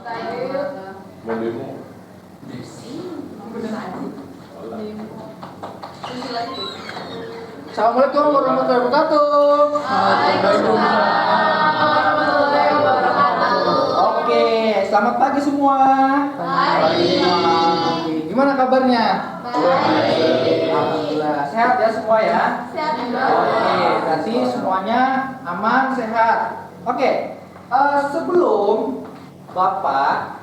Mau demo? Assalamualaikum warahmatullahi wabarakatuh. Oke, selamat pagi semua. Pagi. Gimana kabarnya? Alhamdulillah. Sehat ya semua ya? Oke, berarti semuanya aman, sehat. Oke, sebelum Bapak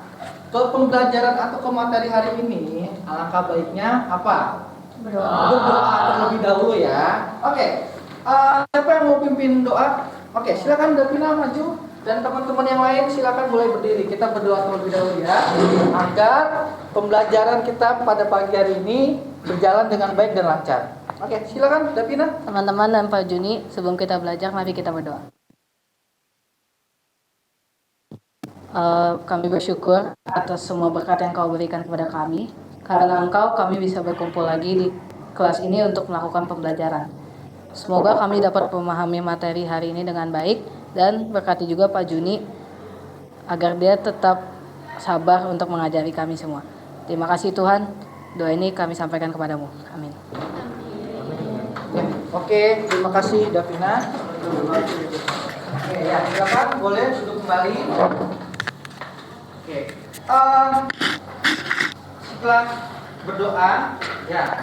ke pembelajaran atau ke materi hari ini, alangkah baiknya apa? Berdoa terlebih dahulu ya. Oke, siapa yang mau pimpin doa? Oke, silakan Davina maju dan teman-teman yang lain silakan mulai berdiri. Kita berdoa terlebih dahulu ya, agar pembelajaran kita pada pagi hari ini berjalan dengan baik dan lancar. Oke, silakan Davina. Teman-teman dan Pak Juni, sebelum kita belajar, mari kita berdoa. Kami bersyukur atas semua berkat yang Kau berikan kepada kami. Karena Engkau, kami bisa berkumpul lagi di kelas ini untuk melakukan pembelajaran. Semoga kami dapat memahami materi hari ini dengan baik dan berkati juga Pak Juni agar dia tetap sabar untuk mengajari kami semua. Terima kasih Tuhan, doa ini kami sampaikan kepadamu. Amin. Oke, terima kasih Davina. Oke, ya silakan boleh duduk kembali. Oke, setelah berdoa, ya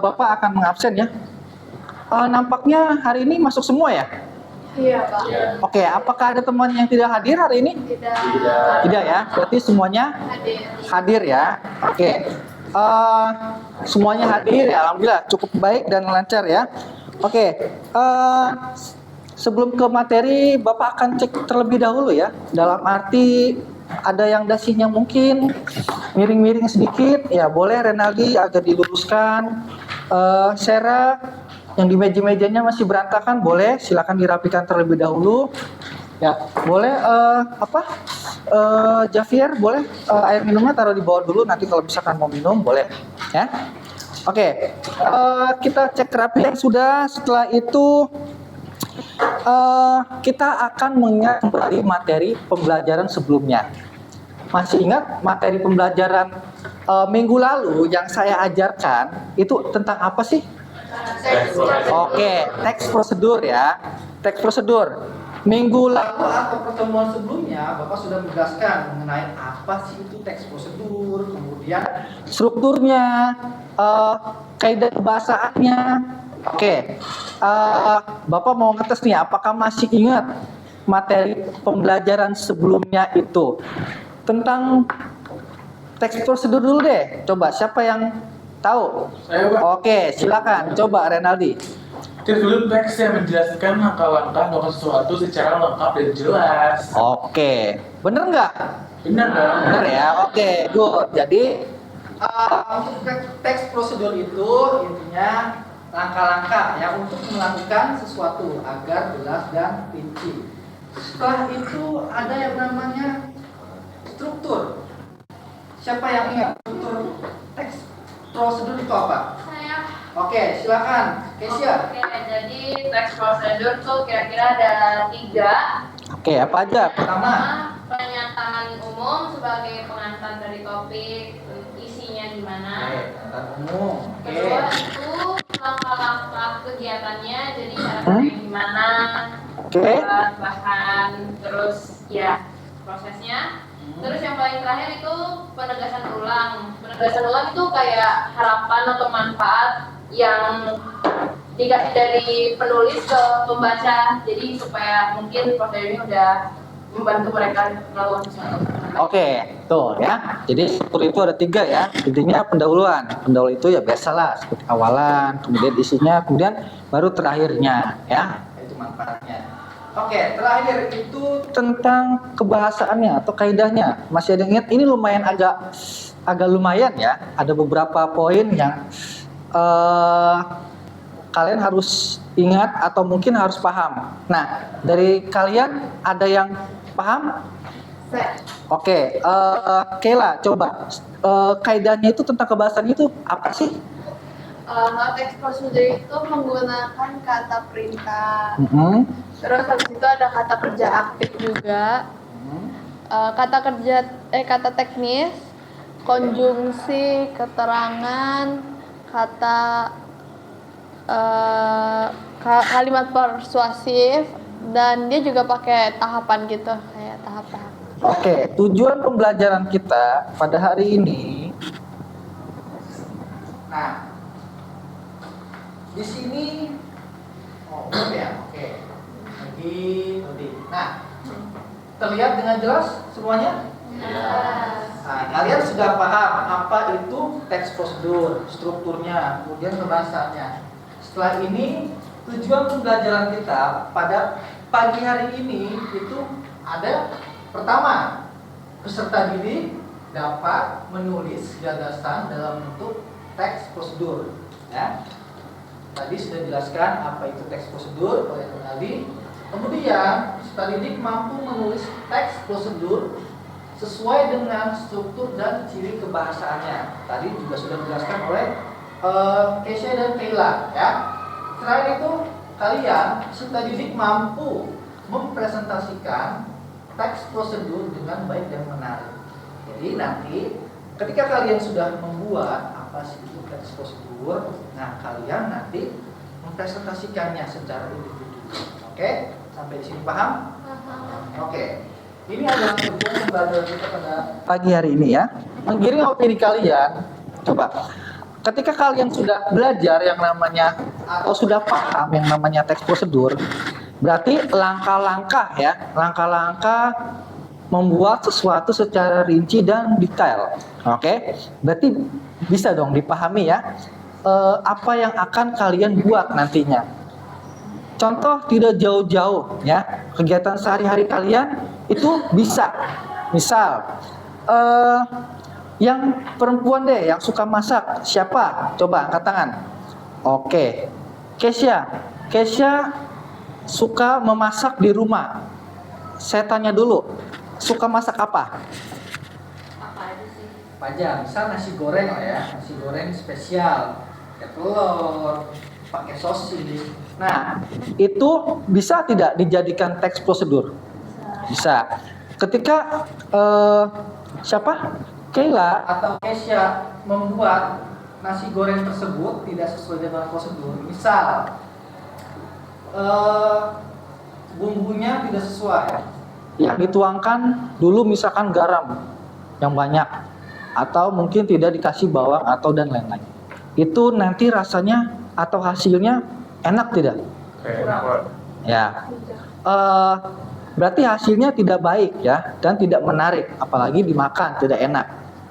Bapak akan mengabsen ya. Nampaknya hari ini masuk semua ya? Iya, Pak. Oke, apakah ada teman yang tidak hadir hari ini? Tidak ya, berarti semuanya hadir ya. Oke, semuanya hadir ya, alhamdulillah cukup baik dan lancar ya. Oke, sebelum ke materi, Bapak akan cek terlebih dahulu ya. Dalam arti ada yang dasinya mungkin miring-miring sedikit, ya boleh Renaldi agak diluruskan. Sarah yang di meja-mejanya masih berantakan, boleh silakan dirapikan terlebih dahulu. Ya, boleh Javier, boleh air minumnya taruh di bawah dulu, nanti kalau misalkan mau minum boleh ya. Oke, kita cek kerapian sudah. Setelah itu kita akan mengingat kembali materi pembelajaran sebelumnya. Masih ingat materi pembelajaran minggu lalu yang saya ajarkan itu tentang apa sih? Oke, teks prosedur ya. Teks prosedur. Minggu lalu atau pertemuan sebelumnya Bapak sudah menjelaskan mengenai apa sih itu teks prosedur, kemudian strukturnya, kaidah kebahasaannya. Oke, Bapak mau ngetes nih, apakah masih ingat materi pembelajaran sebelumnya itu tentang teks prosedur dulu deh. Coba siapa yang tahu? Saya, Pak. Oke, silakan. Coba Renaldi. Dulu teks yang menjelaskan langkah-langkah melakukan sesuatu secara lengkap dan jelas. Oke, bener nggak? Benar dong? Bener ya. Oke, good. Jadi untuk teks prosedur itu intinya langkah-langkah ya untuk melakukan sesuatu agar jelas dan rinci. Setelah itu ada yang namanya struktur. Siapa yang ingat struktur teks prosedur itu apa? Saya. Oke, silakan, Kesia. Oke, jadi teks prosedur tuh kira-kira ada 3. Oke, apa aja? Pertama, pernyataan umum sebagai pengantar dari topik, isinya gimana. pernyataan umum. Oke. Kedua itu langkah-langkah kegiatannya, jadi cara kerjanya gimana, Oke. bahan, terus ya prosesnya. Terus yang paling terakhir itu penegasan ulang. Penegasan ulang itu kayak harapan atau manfaat yang dikasih dari penulis ke pembaca. Jadi supaya mungkin proses ini udah membantu mereka melakukan sesuatu. Oke, tuh ya. Jadi struktur itu ada 3 ya. Intinya pendahuluan. Pendahuluan itu ya biasalah seperti awalan, kemudian isinya, kemudian baru terakhirnya ya. Itu manfaatnya. Oke, terakhir itu tentang kebahasaannya atau kaidahnya. Masih ada yang ingat? Ini lumayan agak lumayan ya. Ada beberapa poin yang kalian harus ingat atau mungkin harus paham. Nah, dari kalian ada yang paham? Oke, Kayla, coba kaidahnya itu tentang kebahasaan itu apa sih? Teks prosedur itu menggunakan kata perintah. Mm-hmm. Terus habis itu ada kata kerja aktif juga. kata teknis, konjungsi, keterangan, kalimat persuasif, dan dia juga pakai tahapan gitu, kayak tahap-tahap. Oke, tujuan pembelajaran kita pada hari ini. Nah, di sini, belum ya? Oke, lagi. Nah, terlihat dengan jelas semuanya? Nah, kalian sudah paham apa itu teks prosedur, strukturnya, kemudian pembahasannya. Setelah ini, tujuan pembelajaran kita pada pagi hari ini itu ada. Pertama, peserta didik dapat menulis gagasan dalam bentuk teks prosedur. Ya. Tadi sudah dijelaskan apa itu teks prosedur oleh Adi. Kemudian, peserta didik mampu menulis teks prosedur sesuai dengan struktur dan ciri kebahasaannya. Tadi juga sudah dijelaskan oleh Kesha dan Kayla. Ya. Selain itu, kalian peserta didik mampu mempresentasikan teks prosedur dengan baik dan menarik. Jadi nanti ketika kalian sudah membuat apa sih itu teks prosedur, nah kalian nanti mempresentasikannya secara individu. Oke? Sampai di sini paham? Oke. Ini adalah tujuan pembelajaran kita pada pagi hari ini ya. Menggiring opini kalian. Coba. Ketika kalian sudah belajar yang namanya atau sudah paham yang namanya teks prosedur, berarti langkah-langkah ya, langkah-langkah membuat sesuatu secara rinci dan detail. Oke, berarti bisa dong dipahami ya apa yang akan kalian buat nantinya. Contoh tidak jauh-jauh ya, kegiatan sehari-hari kalian itu bisa, misal yang perempuan deh yang suka masak siapa? Coba angkat tangan. Oke, Kesha suka memasak di rumah. Saya tanya dulu, suka masak apa? Apa aja sih? Apa aja? Misal nasi goreng lah ya, nasi goreng spesial, pakai telur, pakai sosis. Nah, itu bisa tidak dijadikan teks prosedur? Bisa. Ketika siapa? Kayla atau Kesha membuat nasi goreng tersebut tidak sesuai dengan prosedur. Misal bumbunya tidak sesuai, yang dituangkan dulu misalkan garam yang banyak, atau mungkin tidak dikasih bawang atau dan lain-lain. Itu nanti rasanya atau hasilnya enak tidak? Ya, berarti hasilnya tidak baik ya, dan tidak menarik, apalagi dimakan tidak enak.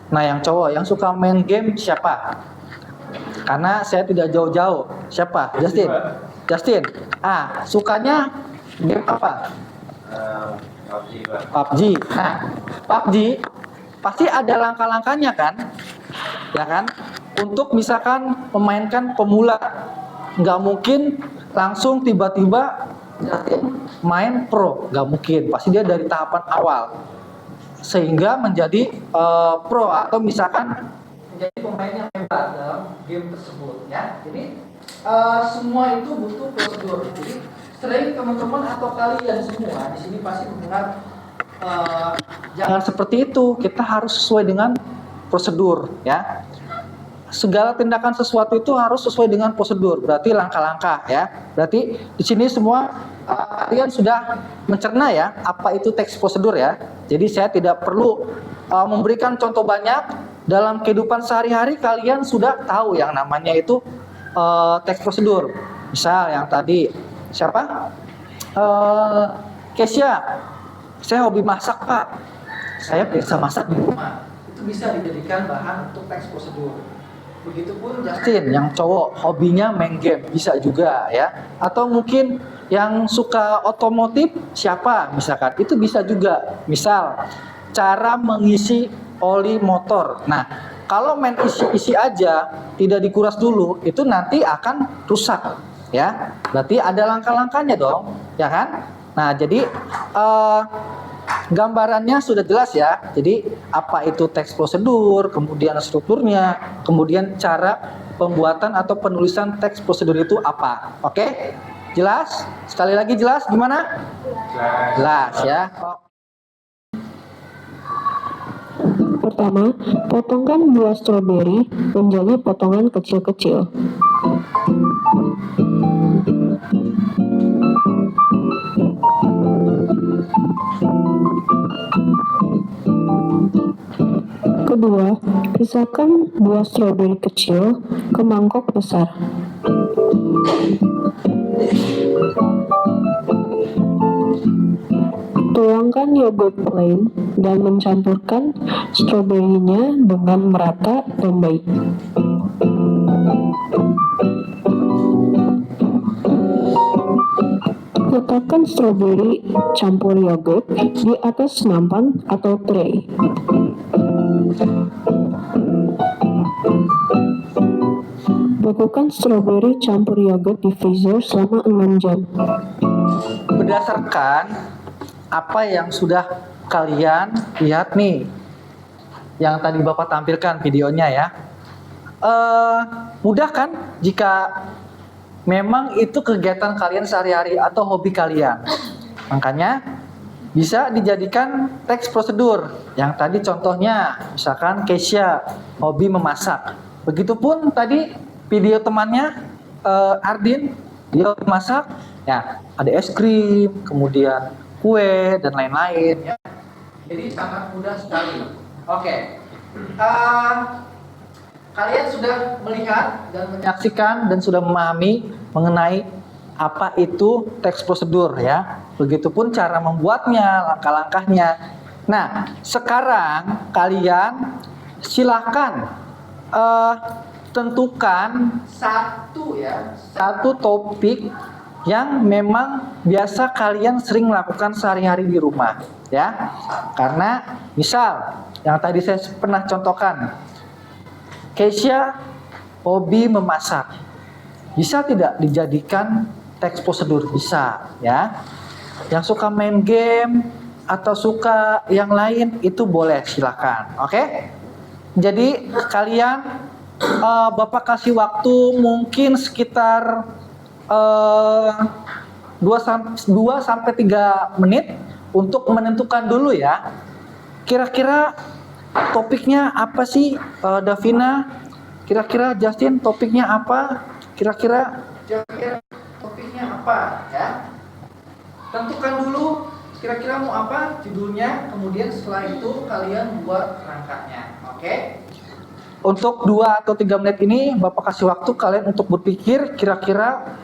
Nah, yang cowok yang suka main game siapa? Karena saya tidak jauh-jauh. Siapa? Justin. Sukanya game apa? PUBG. Nah, PUBG pasti ada langkah-langkahnya kan? Ya kan? Untuk misalkan memainkan pemula, nggak mungkin langsung tiba-tiba main pro, nggak mungkin. Pasti dia dari tahapan awal sehingga menjadi pro atau misalkan menjadi pemain yang hebat dalam game tersebut ya. Jadi semua itu butuh prosedur. Jadi sering teman-teman atau kalian semua di sini pasti mendengar jangan seperti itu. Kita harus sesuai dengan prosedur ya. Segala tindakan sesuatu itu harus sesuai dengan prosedur. Berarti langkah-langkah ya. Berarti di sini semua kalian sudah mencerna ya apa itu teks prosedur ya. Jadi saya tidak perlu memberikan contoh banyak. Dalam kehidupan sehari-hari kalian sudah tahu yang namanya itu teks prosedur. Misal yang tadi siapa? Kesha, saya hobi masak Pak. Saya biasa masak di rumah. Itu bisa dijadikan bahan untuk teks prosedur. Begitupun Justin yang cowok hobinya main game, bisa juga ya. Atau mungkin yang suka otomotif siapa misalkan, itu bisa juga. Misal cara mengisi oli motor. Nah, kalau main isi-isi aja tidak dikuras dulu, itu nanti akan rusak ya. Berarti ada langkah-langkahnya dong, ya kan? Nah, jadi gambarannya sudah jelas ya. Jadi apa itu teks prosedur, kemudian strukturnya, kemudian cara pembuatan atau penulisan teks prosedur itu apa. Oke? Jelas? Sekali lagi jelas gimana? Jelas ya. Pertama, potongkan buah stroberi menjadi potongan kecil-kecil. Kedua, pisahkan buah stroberi kecil ke mangkok besar. Tuangkan yogurt plain dan mencampurkan stroberinya dengan merata dan baik. Letakkan stroberi campur yogurt di atas nampan atau tray. Bekukan stroberi campur yogurt di freezer selama 6 jam. Berdasarkan apa yang sudah kalian lihat nih, yang tadi Bapak tampilkan videonya ya, mudah kan jika memang itu kegiatan kalian sehari-hari atau hobi kalian. Makanya bisa dijadikan teks prosedur. Yang tadi contohnya, misalkan Keisha hobi memasak. Begitupun tadi video temannya Ardin, dia hobi masak. Ya, ada es krim, kemudian kue dan lain-lain. Ya. Jadi sangat mudah sekali. Oke. Kalian sudah melihat dan menyaksikan dan sudah memahami mengenai apa itu teks prosedur ya. Begitupun cara membuatnya, langkah-langkahnya. Nah, sekarang kalian silakan tentukan satu topik yang memang biasa kalian sering lakukan sehari-hari di rumah ya. Karena misal yang tadi saya pernah contohkan, Keisha hobi memasak, bisa tidak dijadikan teks prosedur? Bisa ya. Yang suka main game atau suka yang lain itu boleh, silakan. Oke. Jadi kalian Bapak kasih waktu mungkin sekitar 2 sampai 3 menit untuk menentukan dulu ya. Kira-kira topiknya apa sih, Davina? Kira-kira Justin topiknya apa? Kira-kira topiknya apa ya? Tentukan dulu kira-kira mau apa judulnya, kemudian setelah itu kalian buat kerangkanya. Oke? Untuk 2 atau 3 menit ini Bapak kasih waktu kalian untuk berpikir kira-kira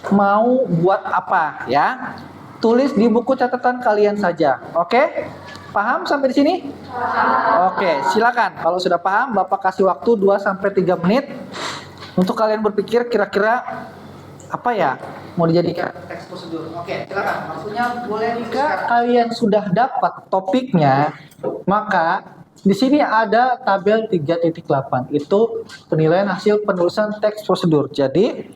mau buat apa ya. Tulis di buku catatan kalian saja. Oke? Paham sampai di sini? Oke, silakan. Kalau sudah paham, Bapak kasih waktu 2 sampai 3 menit untuk kalian berpikir kira-kira apa ya mau dijadikan teks prosedur. Oke, silakan. Maksudnya boleh jika kalian sudah dapat topiknya, maka di sini ada tabel 3.8. Itu penilaian hasil penulisan teks prosedur. Jadi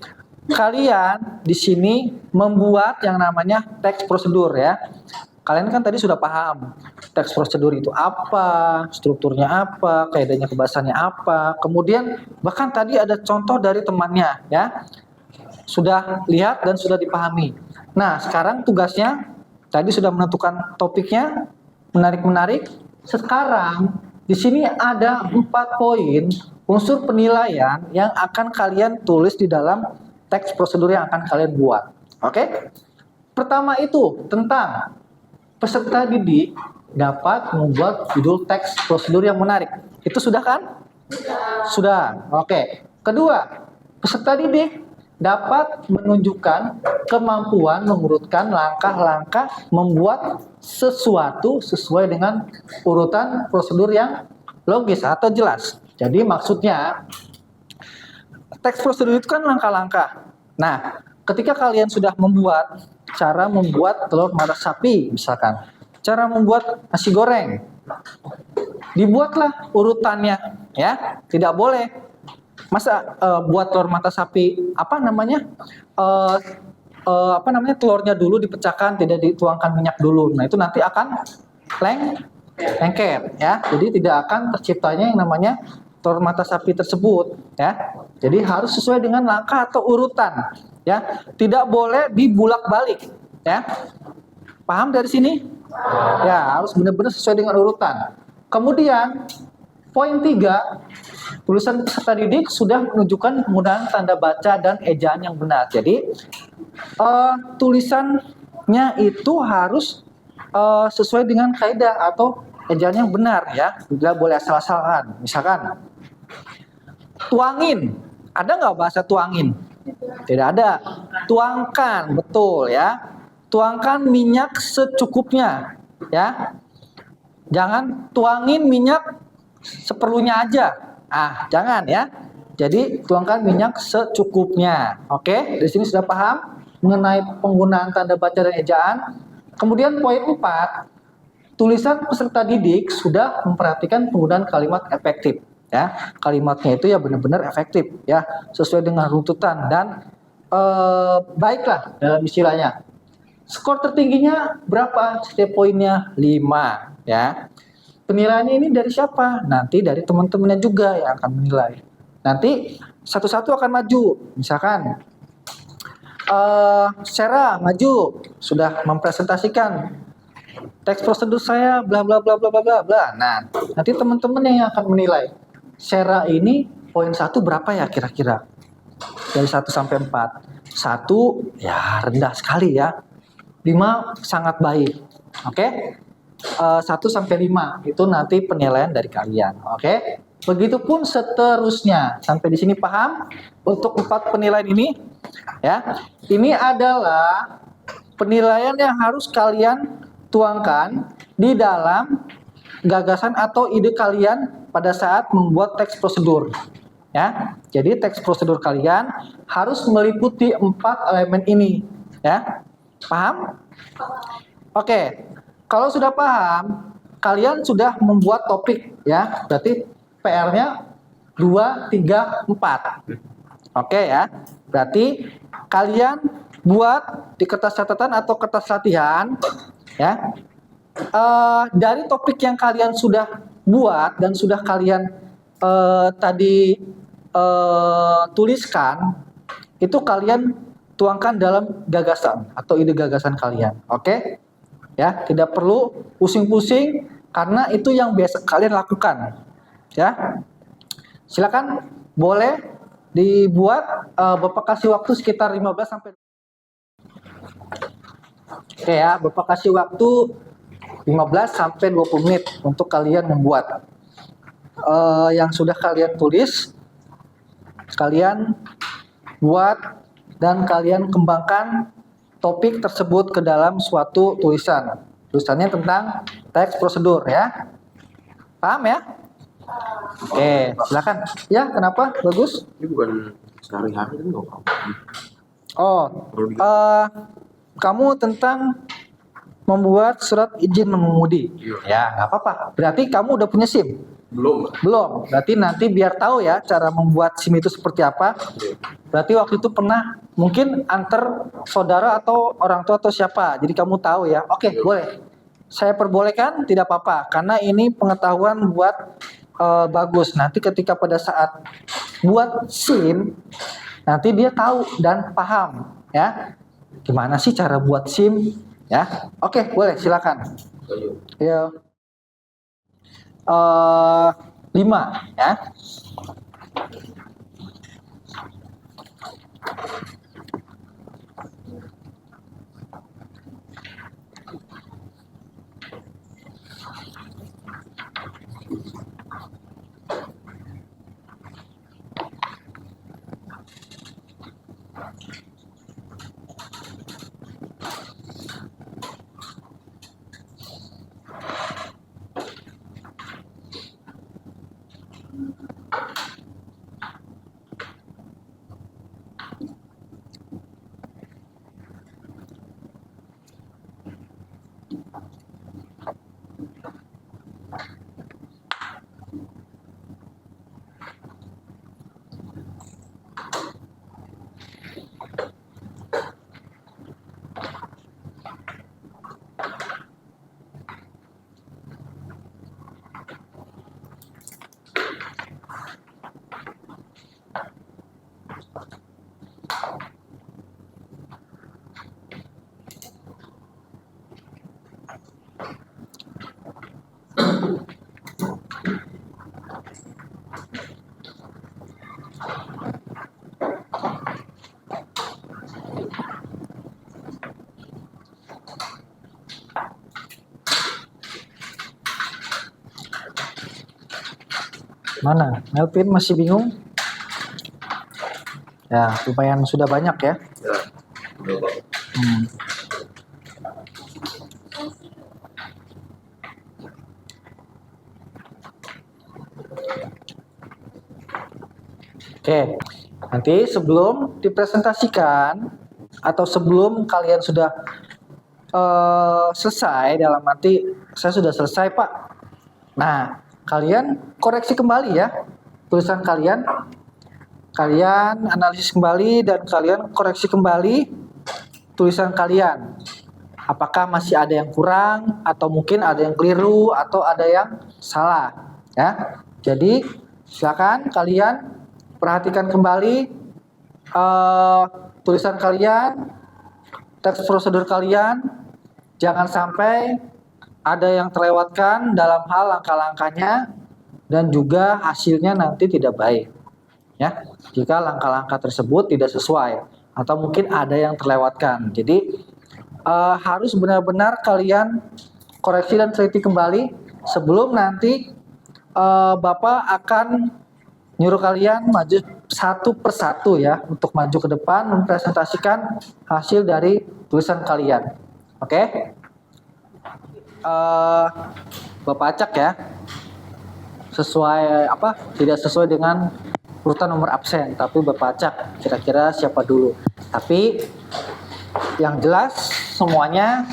kalian di sini membuat yang namanya teks prosedur ya. Kalian kan tadi sudah paham teks prosedur itu apa, strukturnya apa, kaidahnya kebahasannya apa. Kemudian bahkan tadi ada contoh dari temannya ya. Sudah lihat dan sudah dipahami. Nah, sekarang tugasnya tadi sudah menentukan topiknya, menarik-menarik. Sekarang di sini ada 4 poin unsur penilaian yang akan kalian tulis di dalam teks prosedur yang akan kalian buat. Oke? Pertama itu tentang peserta didik dapat membuat judul teks prosedur yang menarik. Itu sudah kan? Sudah. Oke. Kedua, peserta didik dapat menunjukkan kemampuan mengurutkan langkah-langkah membuat sesuatu sesuai dengan urutan prosedur yang logis atau jelas. Jadi maksudnya teks prosedur itu kan langkah-langkah. Nah, ketika kalian sudah membuat cara membuat telur mata sapi misalkan, cara membuat nasi goreng, dibuatlah urutannya ya. Tidak boleh masa buat telur mata sapi telurnya dulu dipecahkan, tidak dituangkan minyak dulu. Nah, itu nanti akan lengket ya. Jadi tidak akan terciptanya yang namanya telur mata sapi tersebut ya. Jadi harus sesuai dengan langkah atau urutan ya. Tidak boleh dibulak-balik ya. Paham dari sini? Ya, harus benar-benar sesuai dengan urutan. Kemudian Poin 3, tulisan peserta didik sudah menunjukkan penggunaan tanda baca dan ejaan yang benar. Jadi tulisannya itu harus sesuai dengan kaidah atau ejaan yang benar ya. Tidak boleh asal-asalan. Misalkan tuangin, ada nggak bahasa tuangin? Tidak ada. Tuangkan, betul ya. Tuangkan minyak secukupnya ya. Jangan tuangin minyak seperlunya aja. Jangan ya. Jadi tuangkan minyak secukupnya. Oke, di sini sudah paham mengenai penggunaan tanda baca dan ejaan. Kemudian poin 4, tulisan peserta didik sudah memperhatikan penggunaan kalimat efektif ya. Kalimatnya itu ya benar-benar efektif ya, sesuai dengan runtutan dan baiklah dalam istilahnya. Skor tertingginya berapa? Setiap poinnya 5 ya. Penilaiannya ini dari siapa? Nanti dari teman-temannya juga yang akan menilai. Nanti satu-satu akan maju. Misalkan Sarah maju, sudah mempresentasikan teks prosedur saya bla bla bla bla bla bla bla. Nah, nanti teman-teman yang akan menilai. Sarah ini poin 1 berapa ya kira-kira? Dari 1 sampai 4. 1 ya rendah sekali ya. 5 sangat baik. Oke? 1 sampai 5 itu nanti penilaian dari kalian. Oke? Begitupun seterusnya. Sampai di sini paham? Untuk 4 penilaian ini ya. Ini adalah penilaian yang harus kalian tuangkan di dalam gagasan atau ide kalian pada saat membuat teks prosedur. Ya. Jadi teks prosedur kalian harus meliputi 4 elemen ini, ya. Paham? Oke. Kalau sudah paham, kalian sudah membuat topik, ya. Berarti PR-nya 2, 3, 4. Oke ya. Berarti kalian buat di kertas catatan atau kertas latihan, ya. Dari topik yang kalian sudah buat dan sudah kalian tadi tuliskan, itu kalian tuangkan dalam gagasan atau ide gagasan kalian. Oke? Ya, tidak perlu pusing-pusing karena itu yang biasa kalian lakukan. Ya. Silakan boleh dibuat, Bapak kasih waktu sekitar 15 sampai Oke ya, Bapak kasih waktu 15 sampai 20 menit untuk kalian membuat. Yang sudah kalian tulis, kalian buat dan kalian kembangkan topik tersebut ke dalam suatu tulisan. Tulisannya tentang teks prosedur ya. Paham ya? Oke, silakan. Ya, kenapa? Bagus. Ini bukan sehari-hari kan nggak apa-apa. Oh, kamu tentang membuat surat izin mengemudi. Ya, nggak apa-apa. Berarti kamu udah punya SIM? Belum. Belum. Berarti nanti biar tahu ya cara membuat SIM itu seperti apa. Berarti waktu itu pernah mungkin antar saudara atau orang tua atau siapa. Jadi kamu tahu ya. Oke, boleh. Saya perbolehkan, tidak apa-apa. Karena ini pengetahuan buat bagus. Nanti ketika pada saat buat SIM, nanti dia tahu dan paham ya. Gimana sih cara buat SIM? Ya. Oke, boleh. Silakan. Ya. 5 ya. Mana? Melvin masih bingung? Ya, lumayan sudah banyak ya. Ya, udah Pak. Oke, nanti sebelum dipresentasikan atau sebelum kalian sudah selesai, dalam arti saya sudah selesai Pak. Nah, kalian koreksi kembali ya tulisan kalian. Kalian analisis kembali dan kalian koreksi kembali tulisan kalian. Apakah masih ada yang kurang atau mungkin ada yang keliru atau ada yang salah ya. Jadi silakan kalian perhatikan kembali tulisan kalian, teks prosedur kalian. Jangan sampai ada yang terlewatkan dalam hal langkah-langkahnya dan juga hasilnya nanti tidak baik. Ya, jika langkah-langkah tersebut tidak sesuai atau mungkin ada yang terlewatkan. Jadi harus benar-benar kalian koreksi dan teliti kembali sebelum nanti Bapak akan nyuruh kalian maju satu persatu ya untuk maju ke depan mempresentasikan hasil dari tulisan kalian. Oke? Bapak acak ya. Sesuai apa? Tidak sesuai dengan urutan nomor absen, tapi Bapak acak kira-kira siapa dulu. Tapi yang jelas semuanya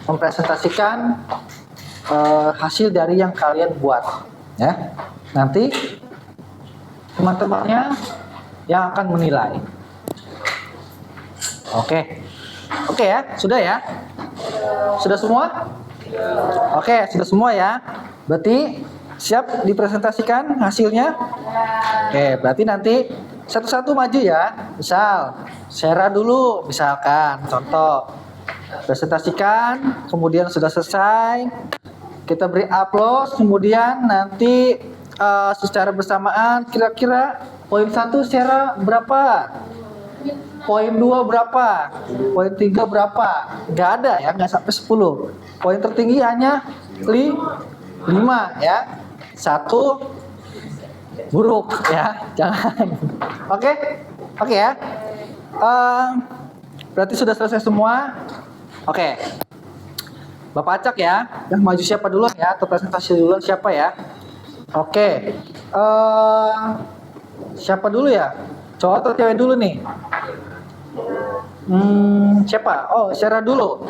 mempresentasikan hasil dari yang kalian buat ya. Nanti teman-temannya yang akan menilai. Oke ya, sudah ya? Sudah semua? Oke, sudah semua ya. Berarti siap dipresentasikan hasilnya? Oke, berarti nanti satu-satu maju ya. Misal, Sera dulu misalkan, contoh. Presentasikan, kemudian sudah selesai. Kita beri upload, kemudian nanti secara bersamaan kira-kira poin 1 Sera berapa? Poin 2 berapa? Poin 3 berapa? Nggak ada ya, nggak sampai 10. Poin tertinggi hanya 5 ya. 1 buruk ya, jangan. Oke ya. Berarti sudah selesai semua. Oke. Bapak acak ya. Yang maju siapa duluan ya? Atau presentasi duluan siapa ya? Oke. Siapa dulu ya? Cowok atau cewek dulu nih? Siapa? Oh, Sera dulu.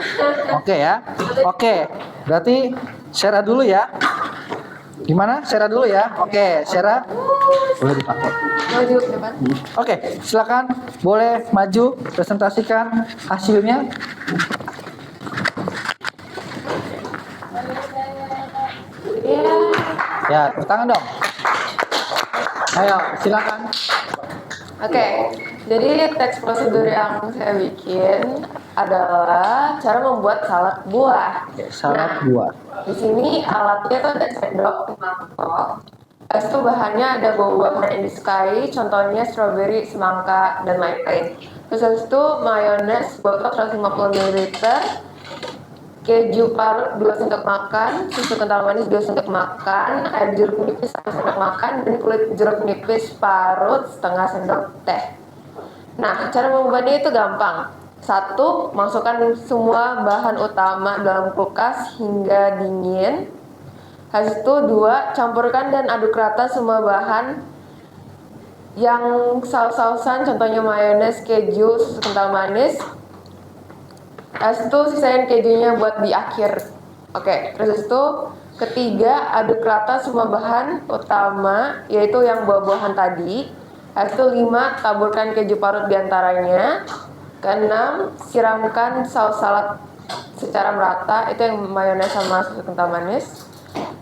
Oke ya. Oke. Berarti Sera dulu ya. Gimana? Sera dulu ya. Oke, Sera. Boleh dipakai. Maju ke depan. Oke, silakan boleh maju presentasikan hasilnya. Ya, tepuk tangan dong. Ayo, silakan. Oke, jadi teks prosedur yang saya bikin adalah cara membuat salad buah. Salad buah. Di sini alatnya tuh ada sendok, mangkok. Itu bahannya ada buah-buahan yang disukai, contohnya strawberry, semangka, dan lain-lain. Terus itu mayones botol 150 ml, keju parut 2 sendok makan, susu kental manis 2 sendok makan, air jeruk nipis 1 sendok makan, dan kulit jeruk nipis parut setengah sendok teh. Nah, cara membuatnya itu gampang. 1, masukkan semua bahan utama dalam kulkas hingga dingin. Habis itu 2, campurkan dan aduk rata semua bahan yang saus-sausan, contohnya mayones, keju, susu kental manis. Habis itu sisain kejunya buat di akhir. Oke, terus itu ketiga, aduk rata semua bahan utama, yaitu yang buah-buahan tadi. Habis itu 5, taburkan keju parut diantaranya. Keenam, siramkan saus salad secara merata, itu yang mayones sama susu kental manis.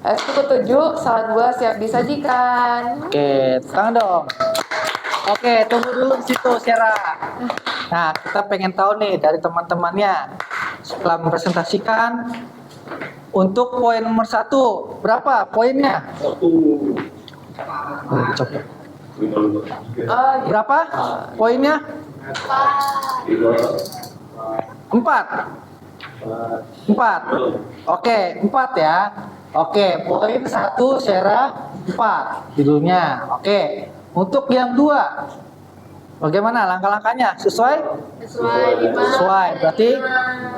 Habis itu ketujuh, salad buah siap disajikan. Oke, tangan dong. Oke, tunggu dulu di situ, Sera. Nah, kita pengen tahu nih dari teman-temannya setelah mempresentasikan untuk poin nomor 1 berapa poinnya? Coba. Berapa poinnya? 4. Oke, 4 ya. Oke, poin 1 Sera 4 judulnya. Oke. Untuk yang 2, bagaimana langkah-langkahnya? Sesuai? Sesuai. Berarti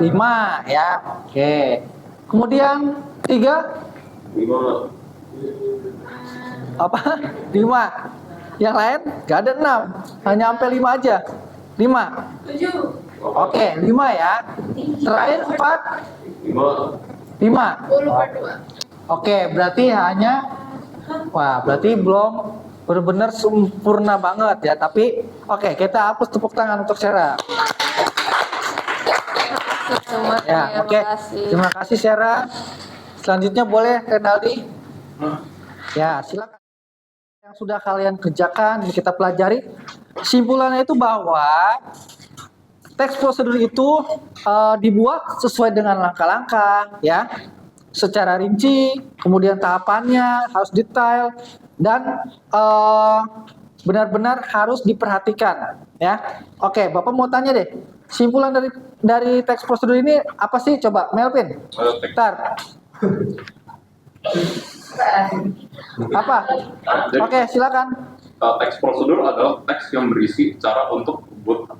5 ya. Oke. Kemudian 3 apa? 5. Yang lain gak ada 6. Hanya sampai 5 aja. 5. Oke, 5 ya. Terakhir 4. 5. Oke, berarti hanya berarti belum benar-benar sempurna banget ya. Tapi oke, kita hapus tepuk tangan untuk Sarah. Ya, oke. Terima kasih Sarah. Selanjutnya boleh Renaldi. Ya, silakan. Yang sudah kalian kerjakan, yang kita pelajari, kesimpulannya itu bahwa teks prosedur itu dibuat sesuai dengan langkah-langkah, ya, secara rinci, kemudian tahapannya harus detail dan benar-benar harus diperhatikan, ya. Oke, Bapak mau tanya deh, kesimpulan dari teks prosedur ini apa sih? Coba, Melvin. Bentar. Apa? Oke, silakan. Teks prosedur adalah teks yang berisi cara untuk membuat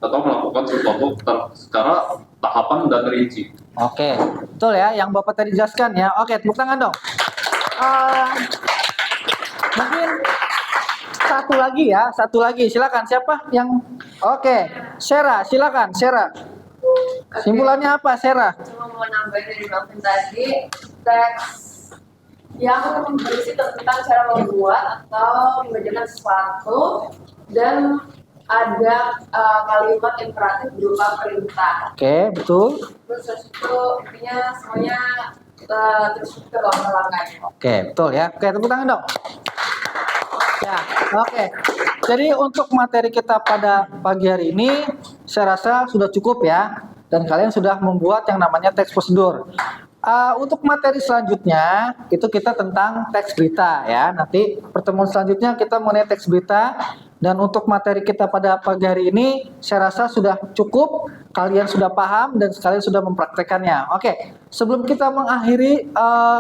atau melakukan sesuatu secara tahapan dan rinci. Oke, betul ya yang Bapak tadi jelaskan ya. Oke, tepuk tangan dong. Mungkin satu lagi, silakan. Siapa yang? Oke, Sarah, silakan, Sarah. Simpulannya apa, Sarah? Cuma mau nambahin dari Melvin tadi, teks yang berisi tentang cara membuat atau mengerjakan sesuatu dan ada kalimat imperatif berupa perintah. Oke, betul. Terus itu intinya semuanya terus ke langkah-langkahnya. Oke, betul ya. Oke, tepuk tangan dong. Ya, oke. Jadi untuk materi kita pada pagi hari ini, saya rasa sudah cukup ya. Dan kalian sudah membuat yang namanya teks prosedur. Untuk materi selanjutnya, itu kita tentang teks berita ya. Nanti pertemuan selanjutnya kita mengenai teks berita. Dan untuk materi kita pada pagi hari ini, saya rasa sudah cukup. Kalian sudah paham dan kalian sudah mempraktekannya. Oke, sebelum kita mengakhiri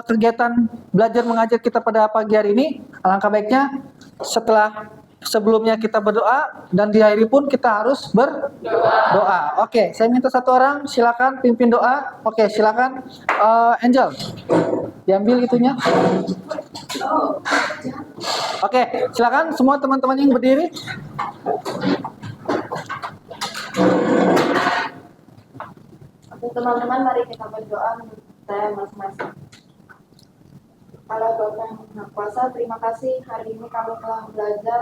kegiatan belajar mengajar kita pada pagi hari ini, alangkah baiknya sebelumnya kita berdoa dan di akhir pun kita harus berdoa. Oke, saya minta satu orang silakan pimpin doa. Oke, silakan Angel. Diambil itunya. Oke, silakan semua teman-teman yang berdiri. Oke teman-teman, mari kita berdoa menurut saya masing-masing. Allah Bapa yang Maha Kuasa, terima kasih hari ini kami telah belajar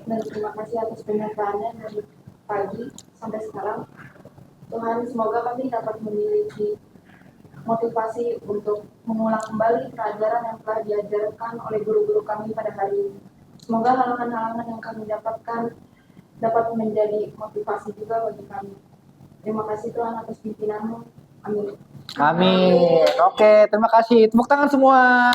dan terima kasih atas penyertaannya dari pagi sampai sekarang. Tuhan, semoga kami dapat memiliki motivasi untuk mengulang kembali pelajaran yang telah diajarkan oleh guru-guru kami pada hari ini. Semoga halangan-halangan yang kami dapatkan dapat menjadi motivasi juga bagi kami. Terima kasih Tuhan atas pimpinanmu. Amin. Amin. Oke, terima kasih. Tepuk tangan semua.